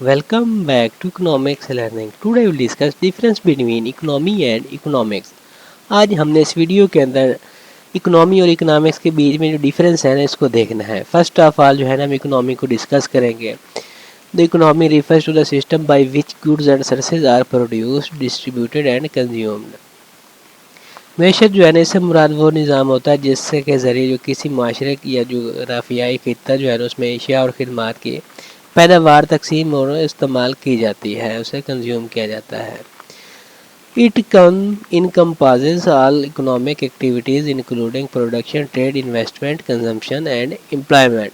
Welcome back to Economics Learning. Today we'll discuss difference between economy and economics. आज हमने इस video के अंदर इकोनॉमी और इकोनॉमिक्स के बीच में जो डिफरेंस है ना इसको देखना है. फर्स्ट ऑफ ऑल जो है ना हम इकोनॉमी को डिस्कस करेंगे. The economy refers to the system by which goods and services are produced, distributed and consumed. मैशत जो है ना इससे मुराद वो निज़ाम होता है जिससे के ज़रिए जो किसी माशरे या जोग्राफियाई खित्ता जो है ना उसमें एशिया और खिदमात की पैदावार तकसीम और इस्तेमाल की जाती है, उसे कंज्यूम किया जाता है. It encompasses all economic activities including production, trade, investment, consumption and employment.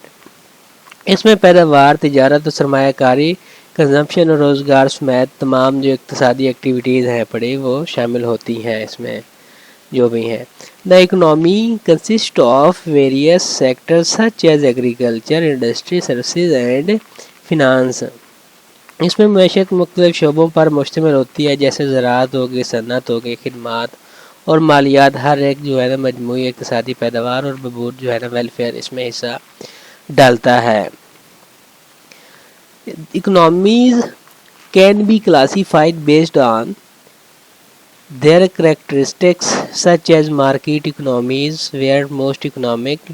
इसमें पैदावार, तिजारत और सरमायाकारी, कंजम्पशन और रोज़गार समेत तमाम जो इक़्तिसादी एक्टिविटीज़ हैं पड़ी वो शामिल होती हैं इसमें जो भी हैं. The economy consist of various sectors such as agriculture, industry, services and finance. इसमें मैशत मुख्तलिफ शोबों पर मुश्तमिल होती है जैसे ज़राअत हो गई, सनत हो गई, खिदमात और मालियात. हर एक जो है ना मजमूई इक़्तिसादी पैदावार और बहबूद जो है ना वेलफेयर इसमें हिस्सा डालता है. Economies can be classified based on their characteristics such as market economies where most economic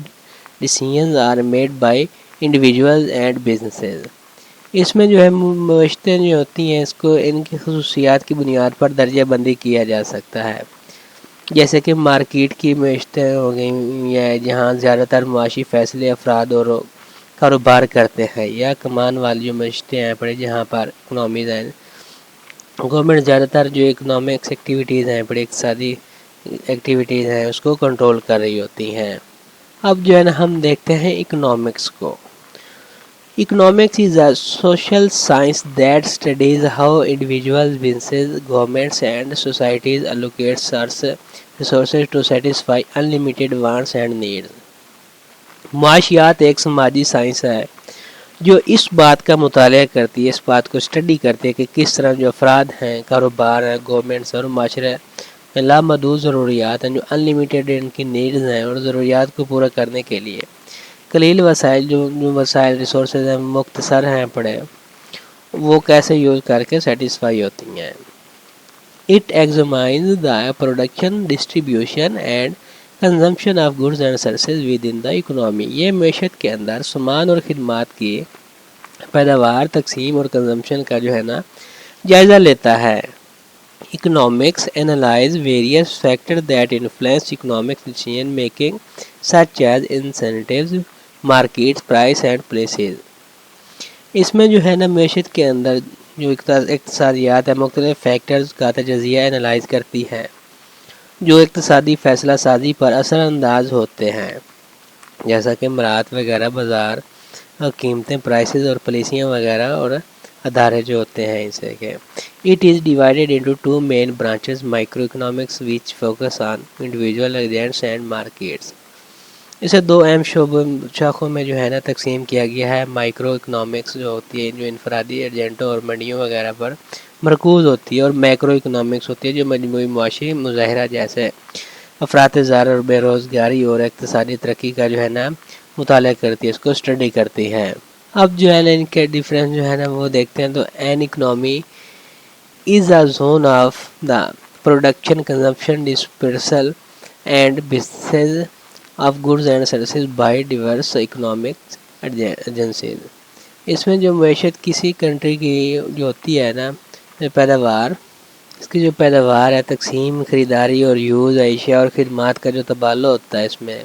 decisions are made by individuals and businesses. इसमें जो है मशतें जो होती हैं इसको इनकी खसूसियात की बुनियाद पर दर्जा बंदी किया जा सकता है. जैसे कि मार्केट की मशतें हो गई या जहाँ ज़्यादातर मुआशी फ़ैसले अफराद और कारोबार करते हैं, या कमान वाली जो मशतें हैं पड़े जहाँ पर इकनॉमीज़ हैं गवर्नमेंट ज़्यादातर जो इकोनॉमिक्स एक्टिविटीज़ हैं बड़ी इक़्तिसादी एक्टिविटीज़ हैं उसको कंट्रोल कर रही होती हैं. अब जो है ना हम देखते हैं इकोनॉमिक्स को. Economics is a social science that studies how individuals, businesses, governments and societies allocate resources to satisfy unlimited wants and needs. मुआशियात एक समाजी साइंस है जो इस बात का मुताला करती है, इस बात को स्टडी करती है कि किस तरह जो अफराद हैं, कारोबार हैं, गवर्नमेंट्स और माशरे में लामहदूद ज़रूरियात हैं जो अनलिमिटेड इनकी नीड्स हैं और ज़रूरियात को पूरा करने के लिए कलील वसाइल जो वसाइल रिसोर्सेज हैं मुख्तसर हैं पड़े वो कैसे यूज़ करके सेटिस्फाई होती हैं. It examines the production, distribution and consumption of goods and services within the economy. ये मैशत के अंदर सामान और खिदमात की पैदावार, तकसीम और कंजम्पशन का जो है ना जायज़ा लेता है. Economics analyse various factor that influence economic decision making such as incentives, markets, price and places. इसमें जो है ना मैशत के अंदर जो इक़्तिसादियात है मुख्तलिफ फैक्टर्स का तजज़िया एनालाइज करती है जो इक़्तिसादी फ़ैसला साजी पर असरअंदाज होते हैं, जैसा कि मरात वगैरह, बाज़ार और कीमतें, प्राइसेस और पॉलिसियाँ वगैरह और अदारे जो होते हैं इनसे के. It is divided into two main branches, micro economics which focus on individual agents and markets. इसे दो अहम शाखों में जो है ना तकसीम किया गया है. माइक्रो इकोनॉमिक्स जो होती है जो इनफरादी एजेंटों और मंडियों वगैरह पर मरकूज़ होती है, और मैक्रो इकोनॉमिक्स होती है जो मजमूई मुआशी मुज़ाहरा जैसे अफरात ज़ार और बेरोज़गारी और इक़्तिसादी तरक्की का जो है ना मुताला करती है, इसको स्टडी करती है. अब जो है ना इनके डिफरेंस जो है ना वो देखते हैं. तो an economy is a zone of the production, consumption, dispersal and business of goods and services by Divers economic agencies. इसमें जो मैशत किसी कंट्री की जो होती है ना पैदावार, इसकी जो पैदावार है, तकसीम, ख़रीदारी और यूज़, एशिया और खिदमात का जो तबादला होता है इसमें,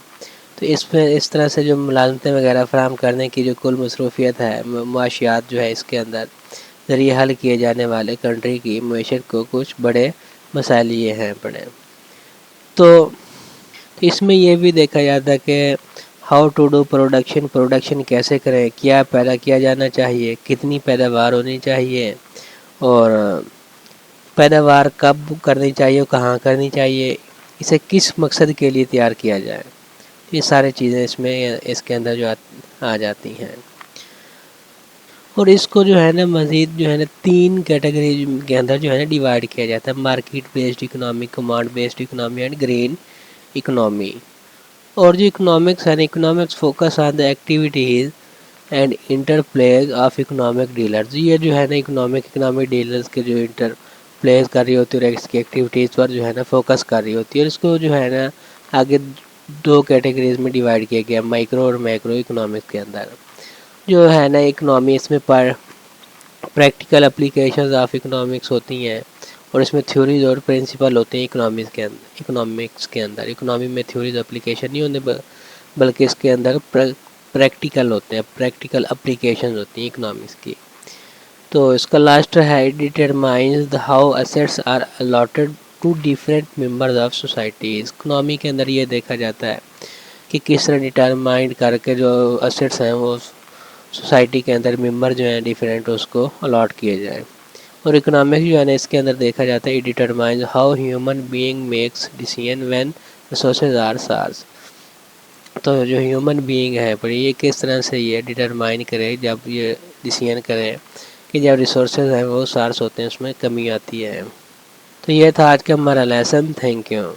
तो इसमें इस तरह से जो मुलाज़मतें वगैरह फराहम करने की जो कुल मसरूफियत है, मुआशियात जो है इसके अंदर ज़रिए हल किए जाने वाले कंट्री की मैशत को कुछ बड़े मसाइल ये हैं पड़े. तो इसमें यह भी देखा जाता है कि हाउ टू डू प्रोडक्शन कैसे करें, क्या पैदा किया जाना चाहिए, कितनी पैदावार होनी चाहिए और पैदावार कब करनी चाहिए और कहाँ करनी चाहिए, इसे किस मकसद के लिए तैयार किया जाए. ये सारी चीज़ें इसमें इसके अंदर जो आ जाती हैं. और इसको जो है ना मज़ीद जो है ना तीन कैटेगरी के अंदर जो है ना डिवाइड किया जाता है. Market based economy, command based economy and green economy. और जो इकोनॉमिक्स है, economics focus on the activities and interplays of economic dealers. یہ جو ہے نا اکنامک ڈیلرز کے جو انٹرپلیز کر رہی ہوتی ہے اور اس کی ایکٹیویٹیز پر جو ہے نا فوکس کر رہی ہوتی ہے. اور اس کو جو ہے نا آگے دو کیٹیگریز میں ڈیوائڈ کیا گیا، مائکرو اور میکرو اکنامکس کے اندر. جو ہے نا اکنامی اس میں پریکٹیکل اپلیکیشنز آف اکنامکس ہوتی ہیں، اور اس میں تھیوریز اور پرنسپل ہوتے ہیں اکنامکس کے اندر. اکنامی میں تھیوریز اپلیکیشن نہیں ہوتے بلکہ اس کے اندر پریکٹیکل ہوتے ہیں، پریکٹیکل اپلیکیشنز ہوتی ہیں اکنامکس کی. تو اس کا لاسٹ ہے determines how assets are allotted to different members of societies. Economy کے اندر یہ دیکھا جاتا ہے کہ کس طرح ڈیٹرمائنڈ کر کے جو ایسیٹس ہیں وہ سوسائٹی کے اندر ممبر جو ہیں ڈیفرنٹ اس کو الاٹ کیے جائیں. اور اکنامکس جو ہے نا اس کے اندر دیکھا جاتا ہے determines how human being makes decision when resources are scarce. تو جو ہیومن بینگ ہے پر یہ کس طرح سے یہ ڈیٹرمائن کرے جب یہ ڈیسیژن کرے کہ جب ریسورسز ہیں وہ سارس ہوتے ہیں اس میں کمی آتی ہے. تو یہ تھا آج کا ہمارا لیسن. Thank you.